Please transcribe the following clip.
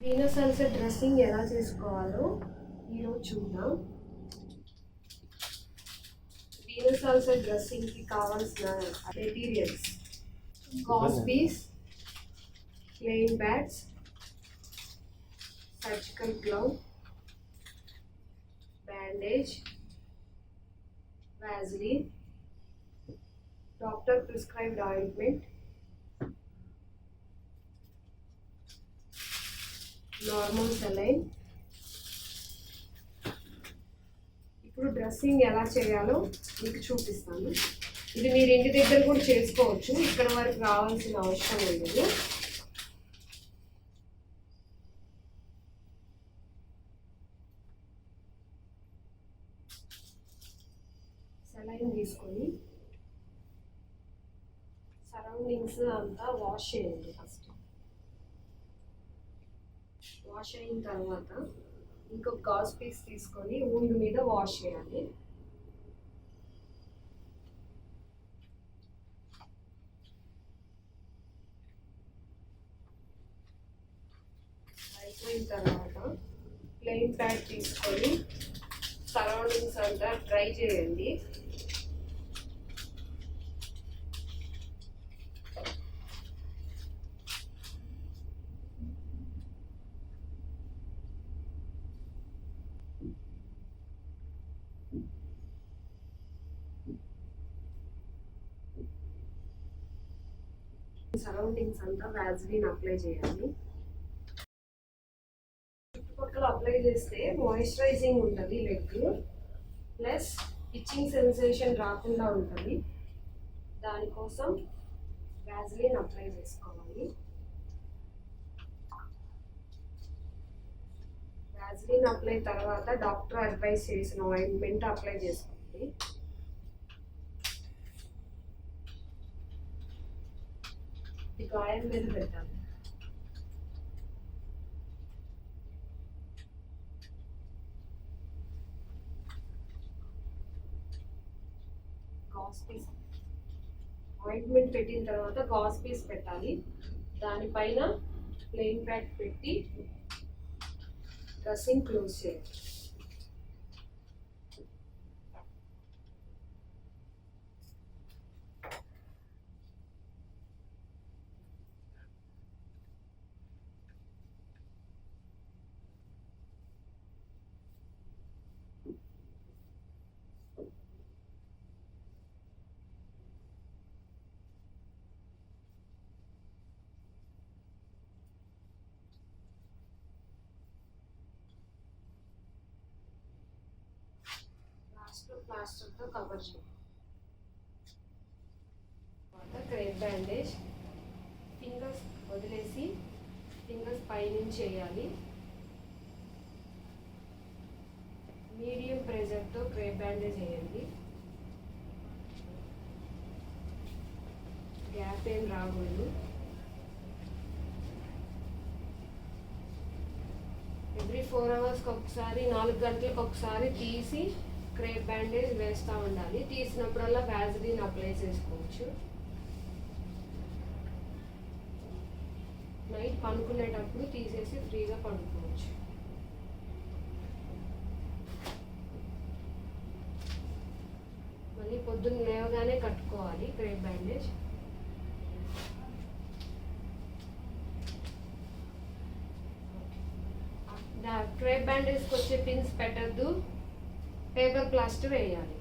Venus ulcer dressing ఎలా చేసుకోవాలో ఈరోజు చూద్దాం. వీనస్ అల్సర్ డ్రెస్సింగ్కి కావాల్సిన materials: gauze piece, plain pads, surgical glove, bandage, Vaseline, doctor prescribed ointment, normal saline. ఇప్పుడు డ్రెస్సింగ్ ఎలా చేయాలో మీకు చూపిస్తాను. ఇది మీరు ఇంటి దగ్గర కూడా చేసుకోవచ్చు, ఇక్కడ వరకు రావాల్సిన అవసరం ఉండదు. సెలైన్ తీసుకొని సరౌండింగ్స్ అంతా వాష్ చేయండి. వాష్ అయిన తర్వాత ఇంకొక గాజ్ పీస్ తీసుకొని ఊండ్ మీద వాష్ చేయాలి. అయిపోయిన తర్వాత ప్లెయిన్ ప్యాడ్ తీసుకొని సరౌండింగ్స్ అంతా డ్రై చేయండి. సరౌండింగ్స్ అంతా వాజ్లిన్ అప్లై చేయాలి. చుట్టుపక్కల అప్లై చేస్తే మాయిశ్చరైజింగ్ ఉంటుంది లెగ్, ప్లస్ ఇచ్చింగ్ సెన్సేషన్ రాకుండా ఉంటుంది. దానికోసం వాజ్లిన్ అప్లై చేసుకోవాలి. వాజ్లిన్ అప్లై తర్వాత డాక్టర్ అడ్వైస్ చేసిన ఆయింట్మెంట్ అప్లై చేసుకోండి. ఈ గాయం మీద పెట్టాలి. గాజ్ పీస్ ఆయింట్మెంట్ పెట్టిన తర్వాత గాజ్ పీస్ పెట్టాలి. దానిపైన ప్లెయిన్ ప్యాడ్ పెట్టి డ్రెస్సింగ్ క్లోజ్ చేయాలి. ప్లాస్టర్తో కవర్ చేయాలి. తర్వాత క్రేప్ బ్యాండేజ్ ఫింగర్స్ వదిలేసి ఫింగర్స్ పైనుంచి చేయాలి. మీడియం ప్రెజర్తో క్రేప్ బ్యాండేజ్ చేయండి. గ్యాప్ ఏం రాకూడదు. ఎవ్రీ 4 అవర్స్కి ఒకసారి, 4 గంటలకు ఒకసారి తీసి క్రేప్ బ్యాండేజ్ వేస్తూ ఉండాలి. తీసినప్పుడల్లా వాజ్లిన్ అప్లై చేసుకోవచ్చు. నైట్ పడుకునేటప్పుడు తీసేసి ఫ్రీగా పడుకోవచ్చు. మళ్ళీ పొద్దున్న లేవగానే కట్టుకోవాలి క్రేప్ బ్యాండేజ్. క్రేప్ బ్యాండేజ్కి వచ్చే పిన్స్ పెట్టద్దు, పేపర్ ప్లాస్టర్ వేయాలి.